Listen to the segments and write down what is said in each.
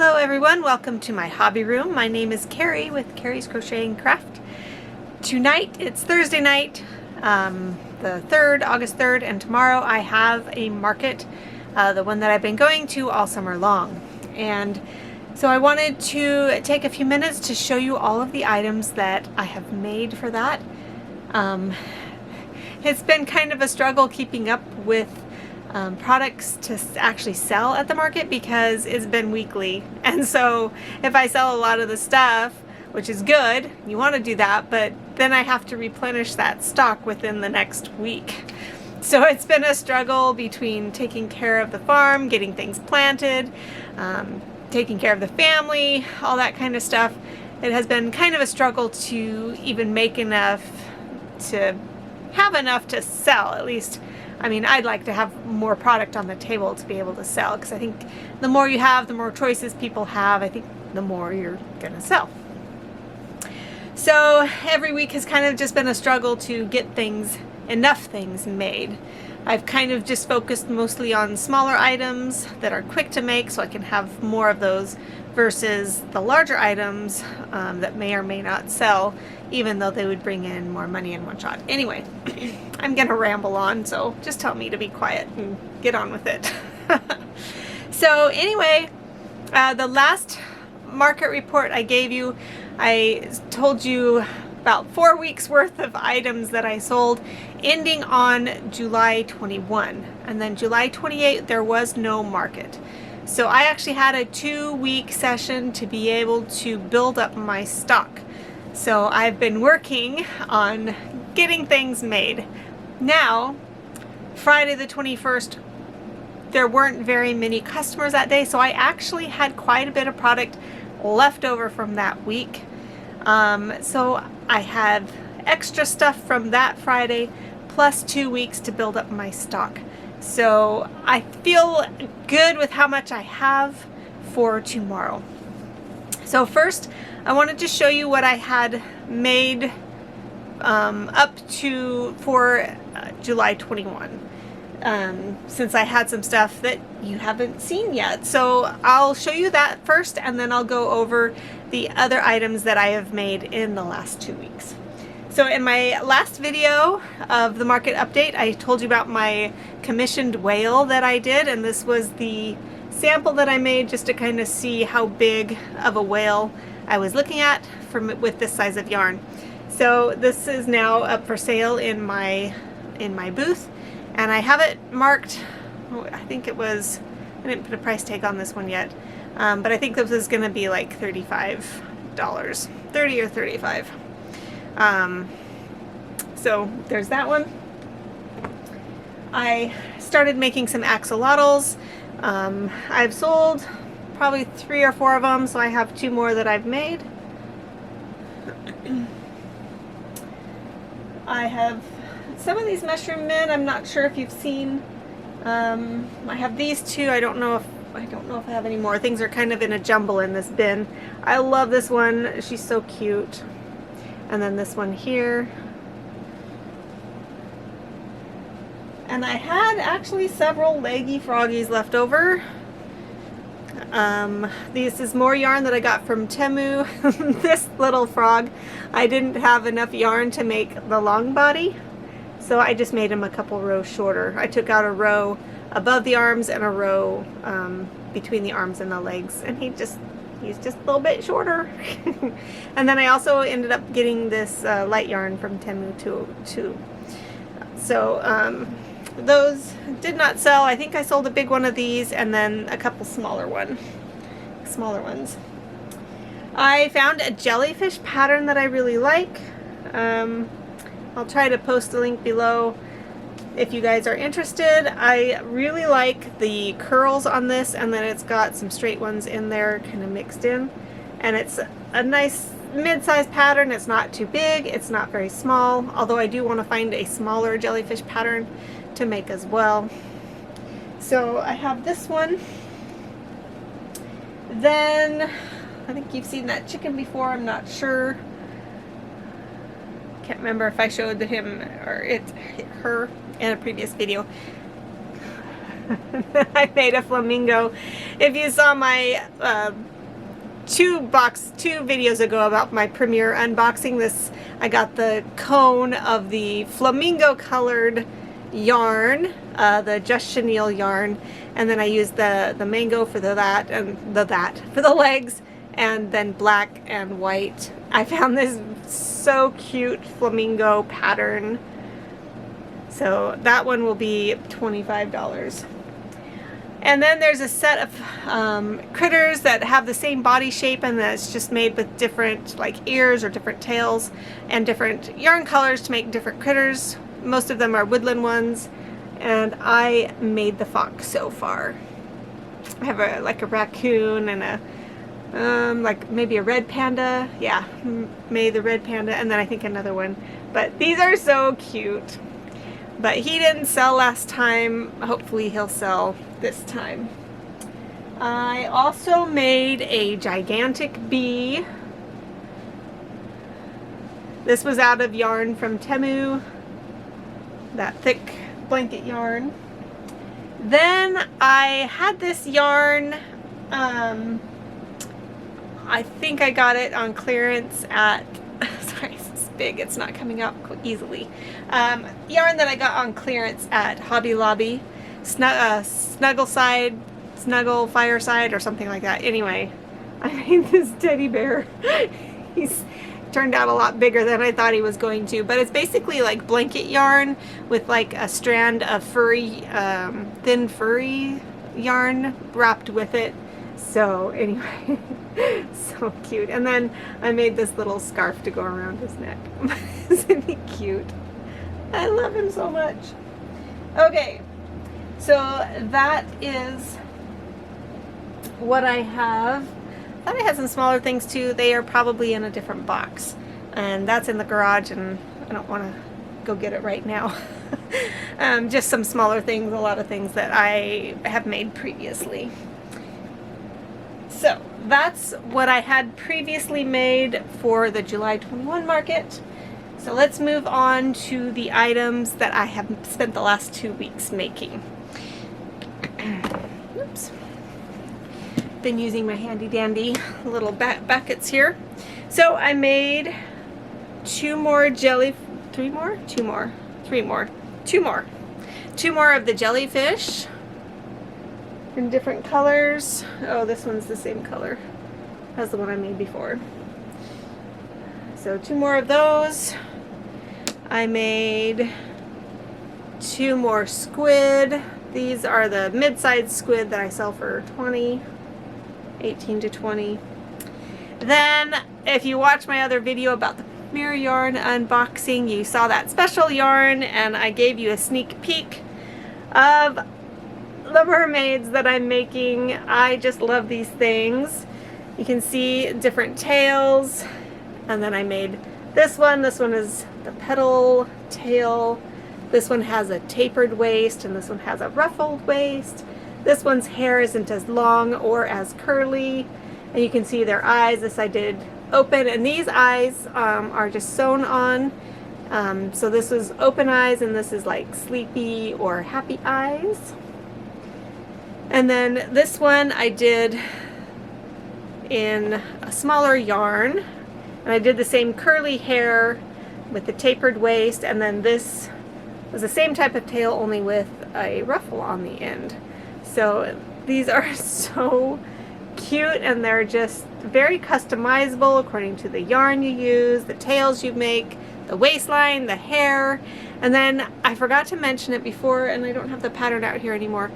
Hello everyone, welcome to my hobby room. My name is Carrie with Carrie's Crochet and Craft. Tonight, it's Thursday night, the 3rd, August 3rd, and tomorrow I have a market, the one that I've been going to all summer long. And so I wanted to take a few minutes to show you all of the items that I have made for that. It's been kind of a struggle keeping up with products to actually sell at the market because it's been weekly, and so if I sell a lot of the stuff, which is good, you want to do that, but then I have to replenish that stock within the next week. So it's been a struggle between taking care of the farm, getting things planted, taking care of the family, all that kind of stuff. It has been kind of a struggle to even make enough to have enough to sell, at least. I mean, I'd like to have more product on the table to be able to sell, because I think the more you have, the more choices people have, I think the more you're going to sell. So every week has kind of just been a struggle to get enough things made. I've kind of just focused mostly on smaller items that are quick to make so I can have more of those versus the larger items that may or may not sell, even though they would bring in more money in one shot. Anyway, I'm gonna ramble on, so just tell me to be quiet and get on with it. So anyway, the last market report I gave you, I told you about 4 weeks worth of items that I sold, ending on July 21. And then July 28, there was no market. So I actually had a 2-week session to be able to build up my stock. So I've been working on getting things made. Now, Friday the 21st, there weren't very many customers that day, so I actually had quite a bit of product left over from that week. So I have extra stuff from that Friday plus 2 weeks to build up my stock. So I feel good with how much I have for tomorrow. So first, I wanted to show you what I had made up to for July 21. Since I had some stuff that you haven't seen yet. So I'll show you that first, and then I'll go over the other items that I have made in the last 2 weeks. So in my last video of the market update, I told you about my commissioned whale that I did, and this was the sample that I made just to kind of see how big of a whale I was looking at with this size of yarn. So this is now up for sale in my booth, and I have it marked. I think it was, I didn't put a price tag on this one yet, but I think this is going to be like $35, 30 or 35. So there's that one. I started making some axolotls. I've sold probably 3 or 4 of them, so I have 2 more that I've made. I have some of these mushroom men. I'm not sure if you've seen. I have these 2. I don't know if I have any more. Things are kind of in a jumble in this bin. I love this one. She's so cute. And then this one here. And I had actually several leggy froggies left over. This is more yarn that I got from Temu. This little frog, I didn't have enough yarn to make the long body, so I just made him a couple rows shorter. I took out a row above the arms and a row between the arms and the legs, and he's just a little bit shorter. And then I also ended up getting this light yarn from Temu too. So those did not sell. I think I sold a big one of these and then a couple smaller ones. I found a jellyfish pattern that I really like. I'll try to post a link below if you guys are interested. I really like the curls on this, and then it's got some straight ones in there kind of mixed in, and it's a nice mid-size pattern. It's not too big, it's not very small, although I do want to find a smaller jellyfish pattern to make as well. So I have this one. Then I think you've seen that chicken before, I'm not sure. Can't remember if I showed him or her in a previous video. I made a flamingo. If you saw my two videos ago about my premiere unboxing, this I got the cone of the flamingo colored yarn, the Just Chenille yarn, and then I used the mango for the legs, and then black and white. I found this so cute flamingo pattern, so that one will be $25. And then there's a set of critters that have the same body shape, and that's just made with different like ears or different tails and different yarn colors to make different critters. Most of them are woodland ones, and I made the fox so far. I have like a raccoon and a like maybe a red panda. Yeah, made the red panda, and then I think another one. But these are so cute. But he didn't sell last time. Hopefully he'll sell this time. I also made a gigantic bee. This was out of yarn from Temu, that thick blanket yarn. Then I had this yarn, I think I got it on clearance at, sorry, it's big, it's not coming out easily. Yarn that I got on clearance at Hobby Lobby, Snuggle Fireside or something like that. Anyway, I made this teddy bear. He's turned out a lot bigger than I thought he was going to, but it's basically like blanket yarn with like a strand of furry, thin furry yarn wrapped with it. So anyway, so cute. And then I made this little scarf to go around his neck. Isn't he cute? I love him so much. Okay, so that is what I have. I thought I had some smaller things too. They are probably in a different box, and that's in the garage, and I don't want to go get it right now. Just some smaller things, a lot of things that I have made previously. So that's what I had previously made for the July 21 market. So let's move on to the items that I have spent the last 2 weeks making. Oops. Been using my handy dandy little buckets here. So I made two more of the jellyfish in different colors. Oh, this one's the same color as the one I made before. So 2 more of those. I made 2 more squid. These are the mid-sized squid that I sell for 18 to 20. Then if you watch my other video about the mirror yarn unboxing, you saw that special yarn, and I gave you a sneak peek of the mermaids that I'm making. I just love these things. You can see different tails, and then I made this one. This one is the petal tail. This one has a tapered waist, and this one has a ruffled waist. This one's hair isn't as long or as curly, and you can see their eyes. This I did open, and these eyes are just sewn on. So this is open eyes, and this is like sleepy or happy eyes. And then this one I did in a smaller yarn, and I did the same curly hair with the tapered waist, and then this was the same type of tail, only with a ruffle on the end. So these are so cute, and they're just very customizable according to the yarn you use, the tails you make, the waistline, the hair. And then I forgot to mention it before, and I don't have the pattern out here anymore,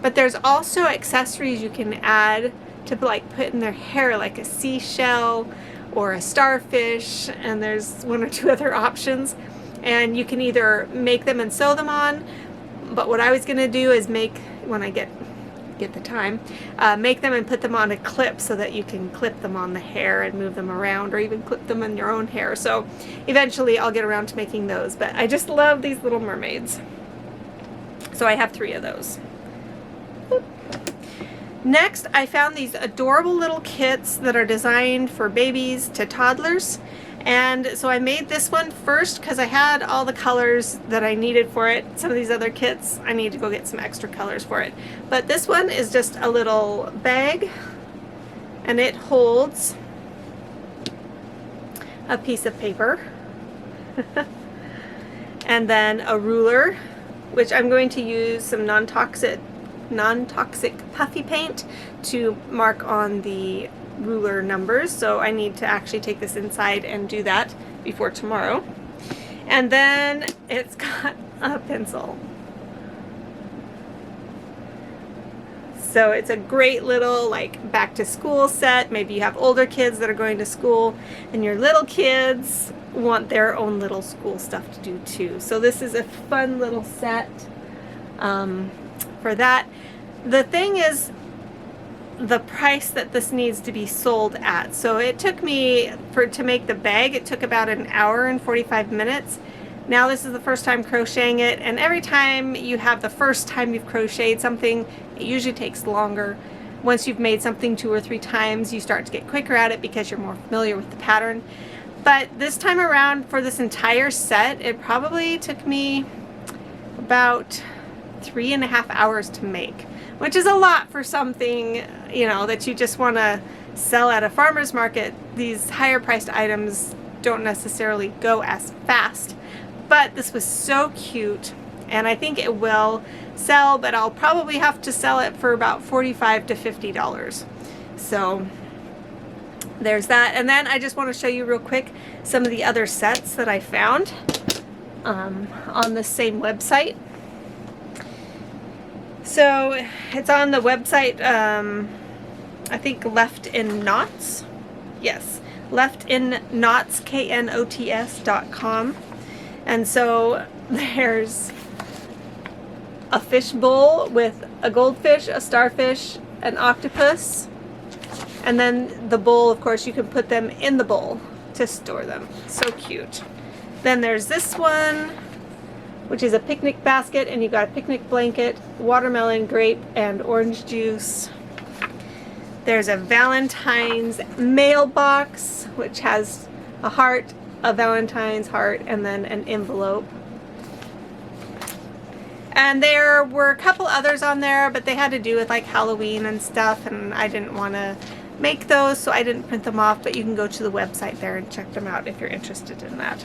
but there's also accessories you can add to like put in their hair, like a seashell or a starfish, and there's 1 or 2 other options. And you can either make them and sew them on, but what I was going to do is make, when I get the time, make them and put them on a clip so that you can clip them on the hair and move them around, or even clip them in your own hair. So eventually I'll get around to making those, but I just love these little mermaids. So I have 3 of those. Next, I found these adorable little kits that are designed for babies to toddlers, And so I made this one first because I had all the colors that I needed for it. Some of these other kits, I need to go get some extra colors for it. But this one is just a little bag, and it holds a piece of paper and then a ruler, which I'm going to use some non-toxic puffy paint to mark on the ruler numbers, so I need to actually take this inside and do that before tomorrow. And then it's got a pencil. So it's a great little like back to school set. Maybe you have older kids that are going to school and your little kids want their own little school stuff to do too. So this is a fun little set for that. The thing is the price that this needs to be sold at. So it took me, to make the bag, it took about an hour and 45 minutes. Now this is the first time crocheting it, and every time you have the first time you've crocheted something, it usually takes longer. Once you've made something 2 or 3 times, you start to get quicker at it because you're more familiar with the pattern. But this time around, for this entire set, it probably took me about 3.5 hours to make, which is a lot for something, you know, that you just want to sell at a farmer's market. These higher priced items don't necessarily go as fast, but this was so cute, and I think it will sell, but I'll probably have to sell it for about $45 to $50. So there's that. And then I just want to show you real quick some of the other sets that I found on the same website. So it's on the website, I think Left in Knots. Yes, Left in Knots, KNOTS.com. And so there's a fish bowl with a goldfish, a starfish, an octopus, and then the bowl, of course, you can put them in the bowl to store them. So cute. Then there's this one, which is a picnic basket, and you got a picnic blanket, watermelon, grape, and orange juice. There's a Valentine's mailbox, which has a heart, a Valentine's heart, and then an envelope. And there were a couple others on there, but they had to do with like Halloween and stuff, and I didn't want to make those, so I didn't print them off, but you can go to the website there and check them out if you're interested in that.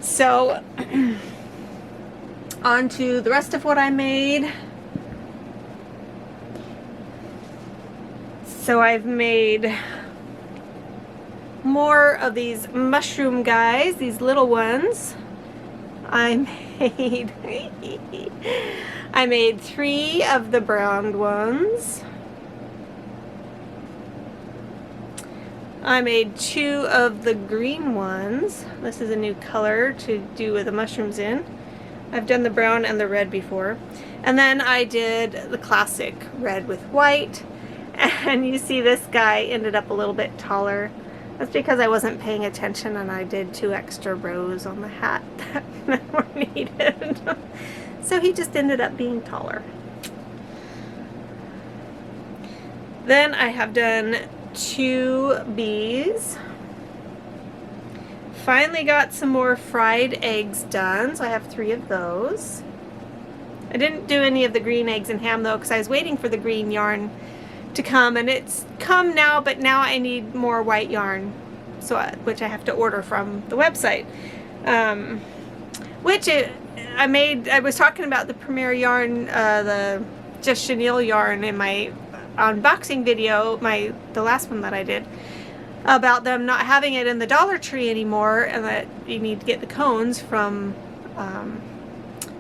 So on to the rest of what I made. So I've made more of these mushroom guys, these little ones. I made 3 of the brown ones. I made 2 of the green ones. This is a new color to do with the mushrooms in. I've done the brown and the red before. And then I did the classic red with white. And you see this guy ended up a little bit taller. That's because I wasn't paying attention and I did 2 extra rows on the hat that were needed. So he just ended up being taller. Then I have done 2 bees. Finally got some more fried eggs done, so I have 3 of those. I didn't do any of the green eggs and ham though, because I was waiting for the green yarn to come, and it's come now, but now I need more white yarn, so which I have to order from the website. I was talking about the Premier yarn, the Just Chenille yarn in my unboxing video, the last one that I did, about them not having it in the Dollar Tree anymore, and that you need to get the cones from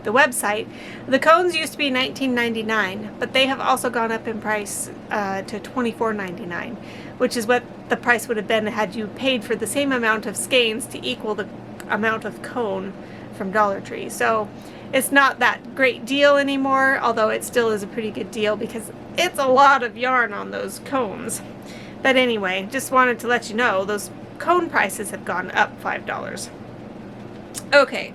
the website. The cones used to be $19.99, but they have also gone up in price to $24.99, which is what the price would have been had you paid for the same amount of skeins to equal the amount of cone from Dollar Tree. So it's not that great deal anymore, although it still is a pretty good deal because it's a lot of yarn on those cones. But anyway, just wanted to let you know those cone prices have gone up $5. Okay.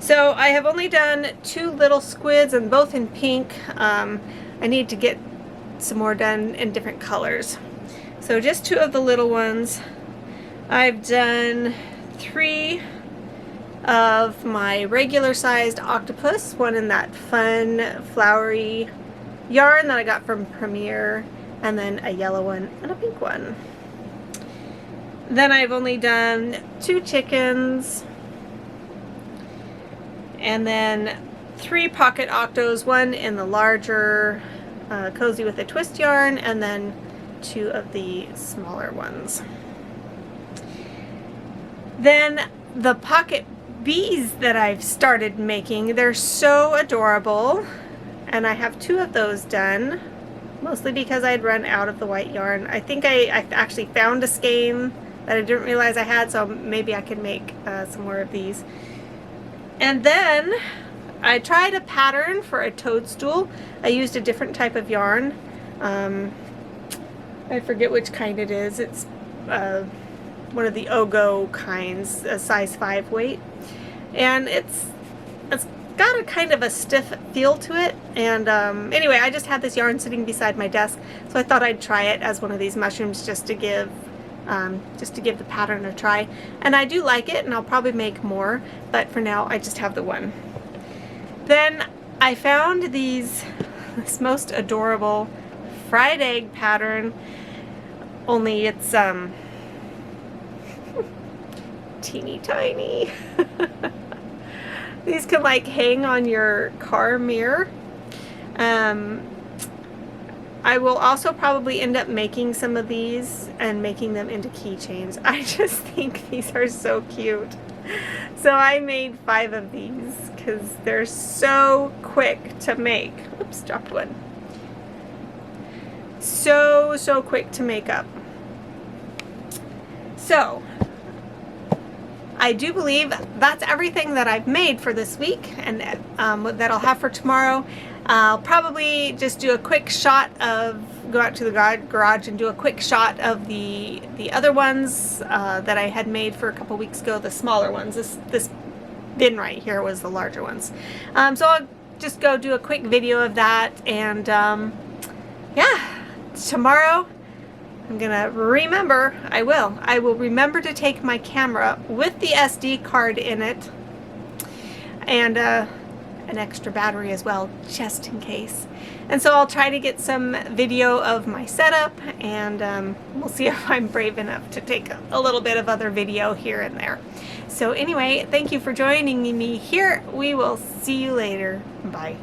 So I have only done 2 little squids, and both in pink. I need to get some more done in different colors. So just 2 of the little ones. I've done 3 of my regular sized octopus, one in that fun flowery yarn that I got from Premier, and then a yellow one and a pink one. Then I've only done 2 chickens, and then 3 pocket octos, one in the larger cozy with a twist yarn, and then 2 of the smaller ones. Then the pocket bees that I've started making, they're so adorable, and I have 2 of those done, mostly because I'd run out of the white yarn. I think I actually found a skein that I didn't realize I had, so maybe I could make some more of these. And then I tried a pattern for a toadstool. I used a different type of yarn. I forget which kind it is. It's one of the Ogo kinds, a size 5 weight. And it's got a kind of a stiff feel to it. And anyway, I just had this yarn sitting beside my desk, so I thought I'd try it as one of these mushrooms just to give the pattern a try. And I do like it, and I'll probably make more, but for now I just have the one. Then I found this most adorable fried egg pattern, only it's teeny tiny. These can like hang on your car mirror. I will also probably end up making some of these and making them into keychains. I just think these are so cute. So I made 5 of these because they're so quick to make. Oops, dropped one. So quick to make up. So I do believe that's everything that I've made for this week, and that I'll have for tomorrow. I'll probably just do a quick shot of, go out to the garage and do a quick shot of the other ones that I had made for a couple weeks ago, the smaller ones. This bin right here was the larger ones. So I'll just go do a quick video of that, and yeah, tomorrow I'm gonna remember, I will remember to take my camera with the SD card in it, and an extra battery as well, just in case. And so I'll try to get some video of my setup, and we'll see if I'm brave enough to take a little bit of other video here and there. So anyway, thank you for joining me here. We will see you later. Bye.